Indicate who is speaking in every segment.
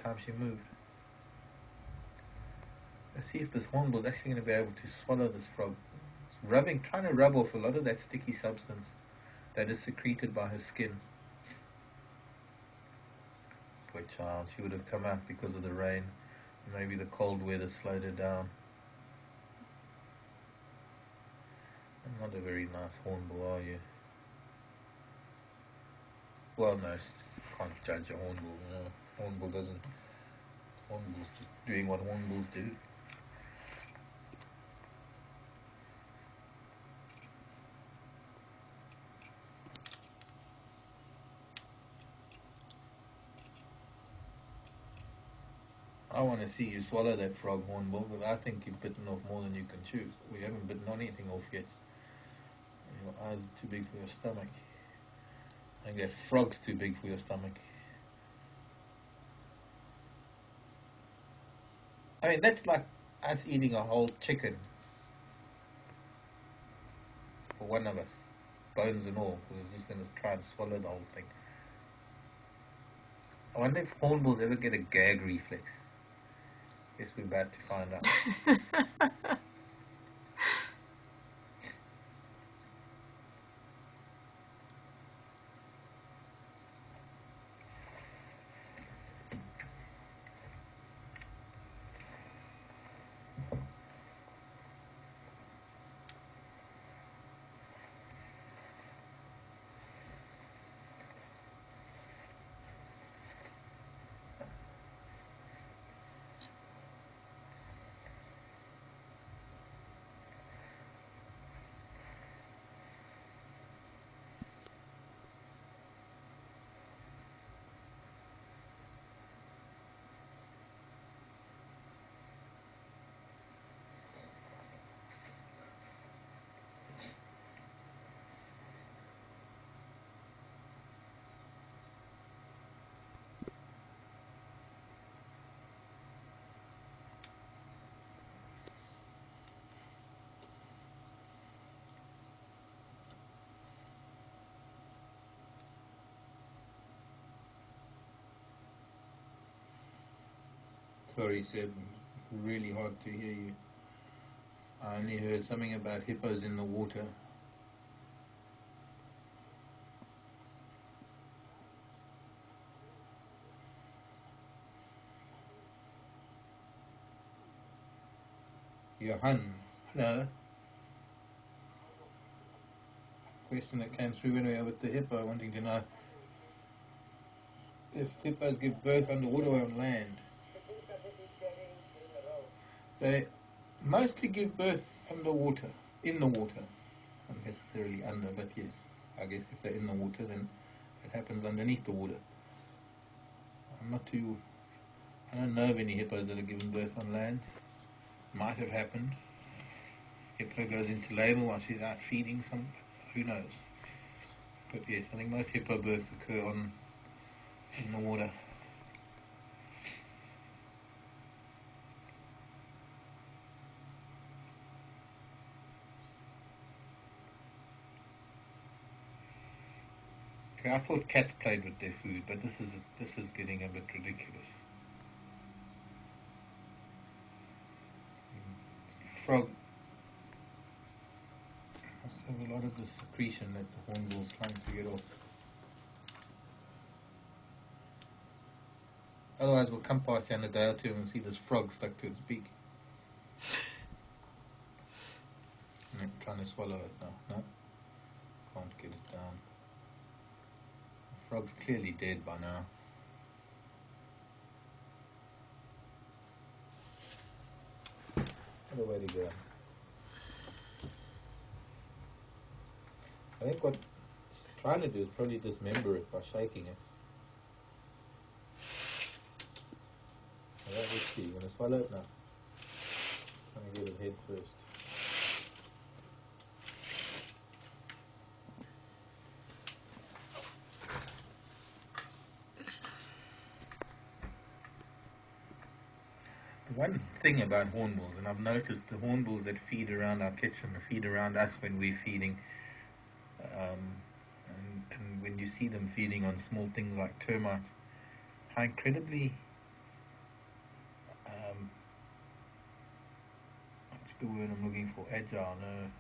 Speaker 1: time she moved. Let's see if this hornbill is actually going to be able to swallow this frog. It's trying to rub off a lot of that sticky substance that is secreted by her skin. Poor child, she would have come out because of the rain. Maybe the cold weather slowed her down. Not a very nice hornbill, are you? Well, no, can't judge a hornbill. Hornbill's just doing what hornbills do. I want to see you swallow that frog, hornbill, but I think you've bitten off more than you can chew. We haven't bitten anything off yet. Your eyes are too big for your stomach. I think that frog's too big for your stomach. I mean, that's like us eating a whole chicken for one of us, bones and all, because it's just going to try and swallow the whole thing. I wonder if hornbills ever get a gag reflex. Guess we're about to find out. Sorry, Seb. Really hard to hear you. I only heard something about hippos in the water. Johan, hello. Question that came through when we were with the hippo, wanting to know if hippos give birth underwater or on land. They mostly give birth underwater, in the water. Not necessarily under, but yes. I guess if they're in the water, then it happens underneath the water. I don't know of any hippos that have given birth on land. Might have happened. Hippo goes into labour while she's out feeding who knows. But yes, I think most hippo births occur in the water. Okay, I thought cats played with their food, but this is getting a bit ridiculous. Frog must have a lot of the secretion that the hornbill's trying to get off. Otherwise, we'll come past here in a day or two and see this frog stuck to its beak. I'm trying to swallow it now. No, can't get it down. The frog's clearly dead by now. What a way to go. I think what it's trying to do is probably dismember it by shaking it. Let's see, you're going to swallow it now. I'm trying to get it head first. One thing about hornbills, and I've noticed the hornbills that feed around our kitchen, feed around us when we're feeding, and when you see them feeding on small things like termites, how incredibly What's the word I'm looking for? Agile, no.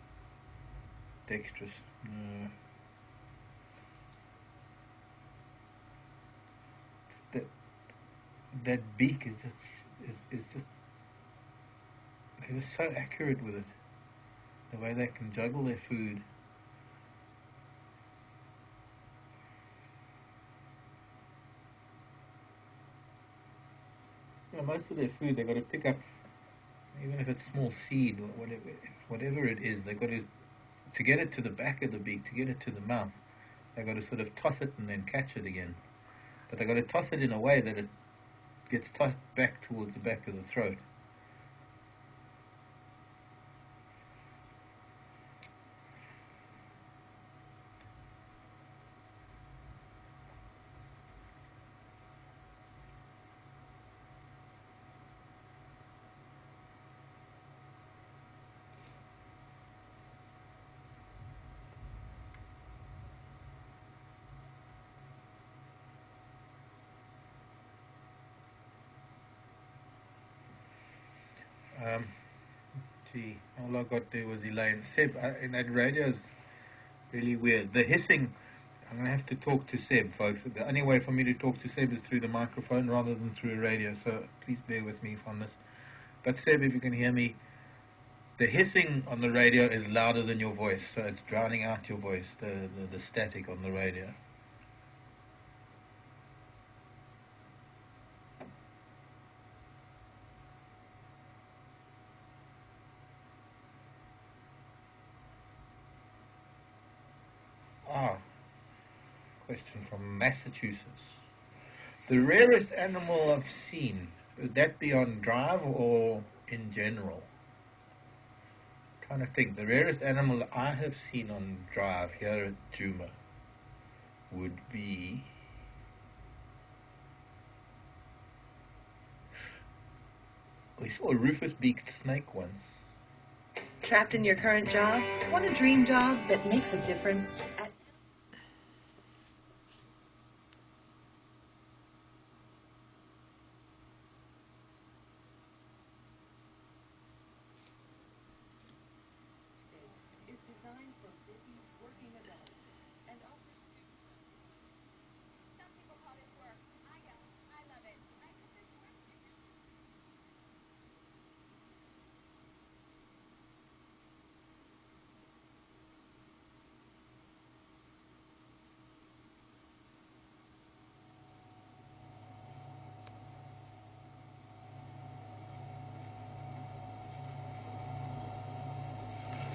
Speaker 1: Dexterous, no. That beak is just they're just so accurate with it. The way they can juggle their food. You know, most of their food they've got to pick up, even if it's small seed or whatever it is, they've got to get it to the back of the beak, to get it to the mouth. They've got to sort of toss it and then catch it again. But they've got to toss it in a way that it gets tossed back towards the back of the throat. All I got there was Elaine. Seb, in that radio is really weird. The hissing, I'm going to have to talk to Seb, folks. The only way for me to talk to Seb is through the microphone rather than through a radio, so please bear with me on this. But Seb, if you can hear me, the hissing on the radio is louder than your voice, so it's drowning out your voice, the static on the radio. Question from Massachusetts. The rarest animal I've seen, would that be on drive or in general? I'm trying to think. The rarest animal I have seen on drive here at Juma would be... We saw a rufous-beaked snake once.
Speaker 2: Trapped in your current job? Want a dream job that makes a difference? Is designed for busy working adults and offers student.
Speaker 3: Some people call this work. I don't. I love it. I took this work.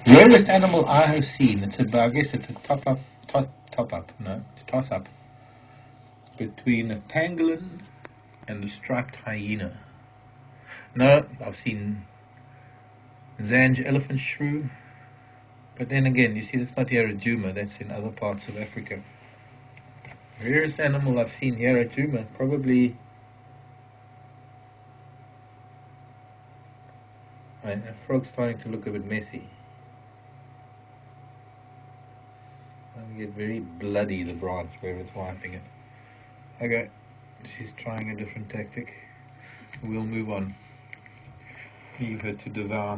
Speaker 1: Rarest animal I have seen. I guess it's a toss-up between a pangolin and a striped hyena. No, I've seen Zanj elephant shrew, but then again, you see, that's not here at Juma. That's in other parts of Africa. Rarest animal I've seen here at Juma, probably. Right, a frog's starting to look a bit messy. I get very bloody, the branch where it's wiping it. Okay, she's trying a different tactic. We'll move on. Leave her to devour her